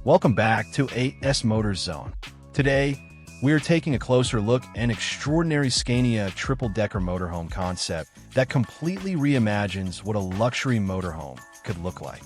Welcome back to AS Motors Zone. Today, we are taking a closer look at an extraordinary Scania triple-decker motorhome concept that completely reimagines what a luxury motorhome could look like.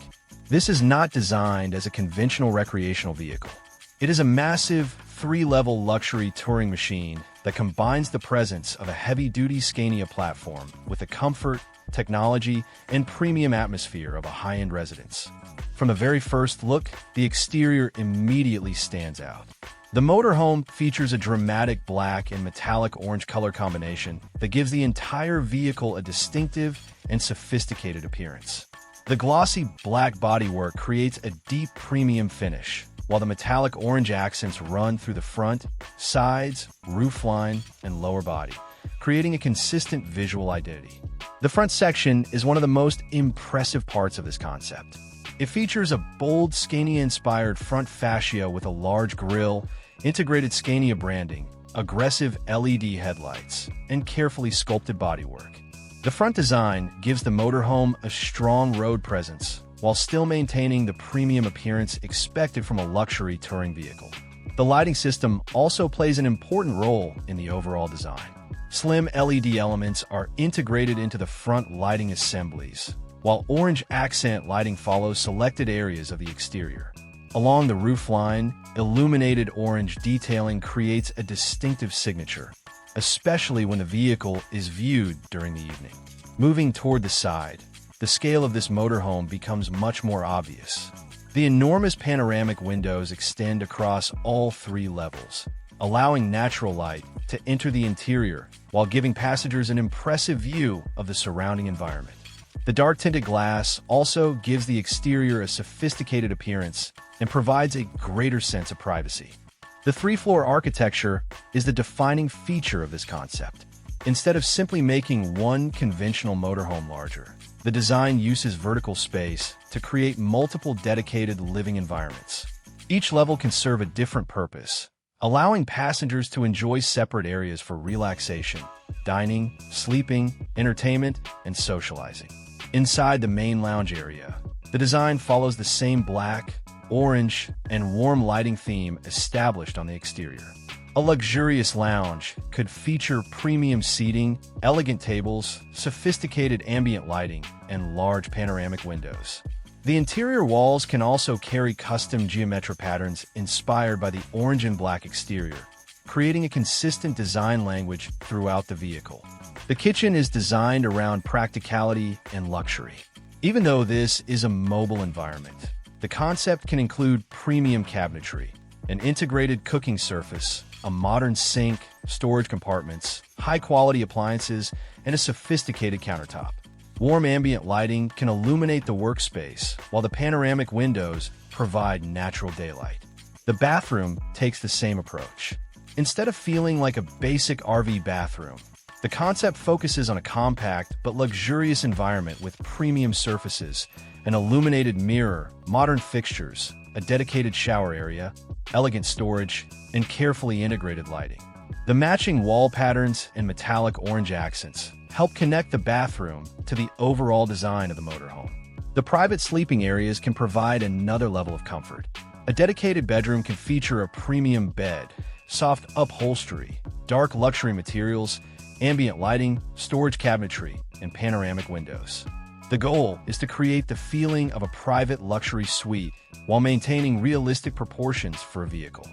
This is not designed as a conventional recreational vehicle. It is a massive, three-level luxury touring machine that combines the presence of a heavy-duty Scania platform with the comfort, technology, and premium atmosphere of a high-end residence. From the very first look, the exterior immediately stands out. The motorhome features a dramatic black and metallic orange color combination that gives the entire vehicle a distinctive and sophisticated appearance. The glossy black bodywork creates a deep premium finish, while the metallic orange accents run through the front, sides, roofline, and lower body, creating a consistent visual identity. The front section is one of the most impressive parts of this concept. It features a bold Scania-inspired front fascia with a large grille, integrated Scania branding, aggressive LED headlights, and carefully sculpted bodywork. The front design gives the motorhome a strong road presence while still maintaining the premium appearance expected from a luxury touring vehicle. The lighting system also plays an important role in the overall design. Slim LED elements are integrated into the front lighting assemblies, while orange accent lighting follows selected areas of the exterior. Along the roofline, illuminated orange detailing creates a distinctive signature, especially when the vehicle is viewed during the evening. Moving toward the side, the scale of this motorhome becomes much more obvious. The enormous panoramic windows extend across all three levels, allowing natural light to enter the interior while giving passengers an impressive view of the surrounding environment. The dark-tinted glass also gives the exterior a sophisticated appearance and provides a greater sense of privacy. The three-floor architecture is the defining feature of this concept. Instead of simply making one conventional motorhome larger, the design uses vertical space to create multiple dedicated living environments. Each level can serve a different purpose, allowing passengers to enjoy separate areas for relaxation, dining, sleeping, entertainment, and socializing. Inside the main lounge area, the design follows the same black, orange, and warm lighting theme established on the exterior. A luxurious lounge could feature premium seating, elegant tables, sophisticated ambient lighting, and large panoramic windows. The interior walls can also carry custom geometric patterns inspired by the orange and black exterior, creating a consistent design language throughout the vehicle. The kitchen is designed around practicality and luxury. Even though this is a mobile environment, the concept can include premium cabinetry, an integrated cooking surface, a modern sink, storage compartments, high-quality appliances, and a sophisticated countertop. Warm ambient lighting can illuminate the workspace, while the panoramic windows provide natural daylight. The bathroom takes the same approach. Instead of feeling like a basic RV bathroom, the concept focuses on a compact but luxurious environment with premium surfaces, an illuminated mirror, modern fixtures, a dedicated shower area, elegant storage, and carefully integrated lighting. The matching wall patterns and metallic orange accents help connect the bathroom to the overall design of the motorhome. The private sleeping areas can provide another level of comfort. A dedicated bedroom can feature a premium bed, soft upholstery, dark luxury materials, ambient lighting, storage cabinetry, and panoramic windows. The goal is to create the feeling of a private luxury suite while maintaining realistic proportions for a vehicle.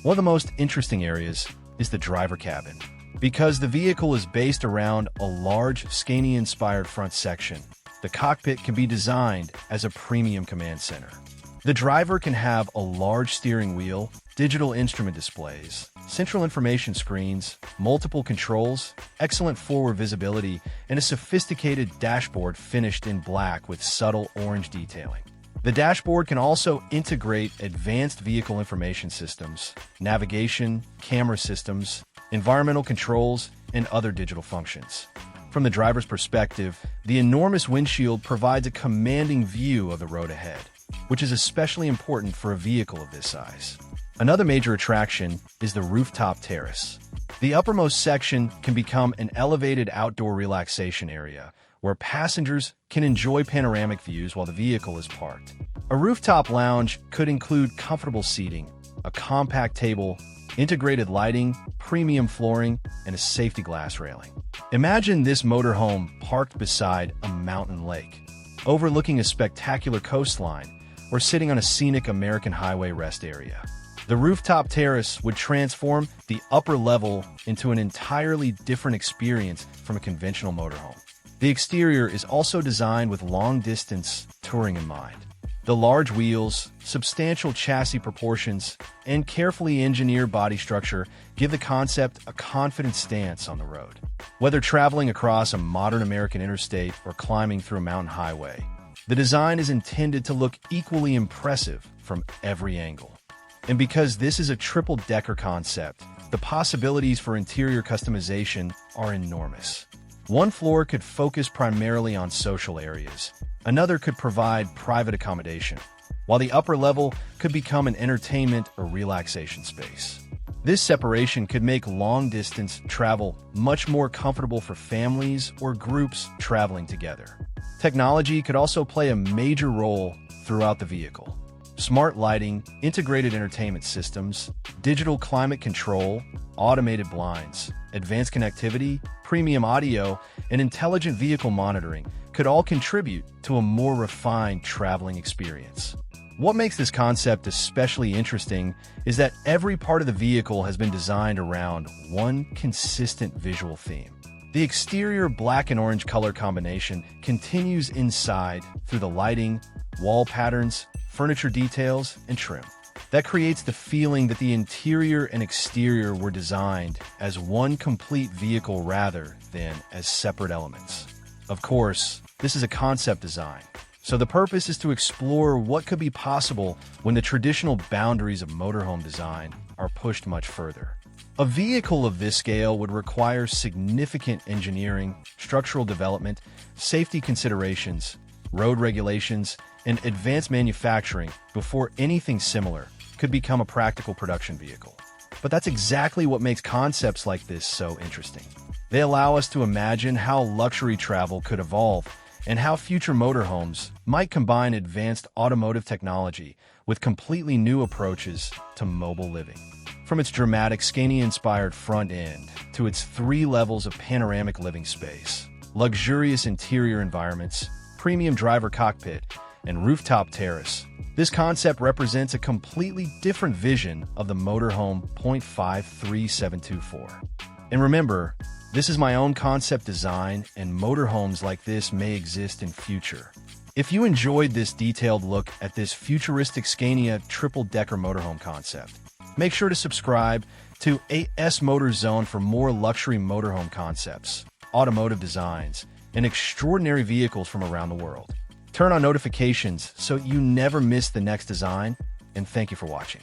One of the most interesting areas is the driver cabin. Because the vehicle is based around a large Scania-inspired front section, the cockpit can be designed as a premium command center. The driver can have a large steering wheel, digital instrument displays, central information screens, multiple controls, excellent forward visibility, and a sophisticated dashboard finished in black with subtle orange detailing. The dashboard can also integrate advanced vehicle information systems, navigation, camera systems, environmental controls, and other digital functions. From the driver's perspective, the enormous windshield provides a commanding view of the road ahead, which is especially important for a vehicle of this size. Another major attraction is the rooftop terrace. The uppermost section can become an elevated outdoor relaxation area, where passengers can enjoy panoramic views while the vehicle is parked. A rooftop lounge could include comfortable seating, a compact table, integrated lighting, premium flooring, and a safety glass railing. Imagine this motorhome parked beside a mountain lake, overlooking a spectacular coastline, or sitting on a scenic American highway rest area. The rooftop terrace would transform the upper level into an entirely different experience from a conventional motorhome. The exterior is also designed with long-distance touring in mind. The large wheels, substantial chassis proportions, and carefully engineered body structure give the concept a confident stance on the road. Whether traveling across a modern American interstate or climbing through a mountain highway, the design is intended to look equally impressive from every angle. And because this is a triple-decker concept, the possibilities for interior customization are enormous. One floor could focus primarily on social areas. Another could provide private accommodation, while the upper level could become an entertainment or relaxation space. This separation could make long-distance travel much more comfortable for families or groups traveling together. Technology could also play a major role throughout the vehicle. Smart lighting, integrated entertainment systems, digital climate control, automated blinds, advanced connectivity, premium audio, and intelligent vehicle monitoring could all contribute to a more refined traveling experience. What makes this concept especially interesting is that every part of the vehicle has been designed around one consistent visual theme. The exterior black and orange color combination continues inside through the lighting, wall patterns, furniture details, and trim. That creates the feeling that the interior and exterior were designed as one complete vehicle rather than as separate elements. Of course, this is a concept design, so the purpose is to explore what could be possible when the traditional boundaries of motorhome design are pushed much further. A vehicle of this scale would require significant engineering, structural development, safety considerations, road regulations, and advanced manufacturing before anything similar could become a practical production vehicle. But that's exactly what makes concepts like this so interesting. They allow us to imagine how luxury travel could evolve and how future motorhomes might combine advanced automotive technology with completely new approaches to mobile living. From its dramatic Scania-inspired front end to its 3 levels of panoramic living space, luxurious interior environments, premium driver cockpit, and rooftop terrace, this concept represents a completely different vision of the Motorhome 0.53724. And remember, this is my own concept design, and motorhomes like this may exist in future. If you enjoyed this detailed look at this futuristic Scania triple-decker motorhome concept, make sure to subscribe to AS Motor Zone for more luxury motorhome concepts, automotive designs, and extraordinary vehicles from around the world. Turn on notifications so you never miss the next design, and thank you for watching.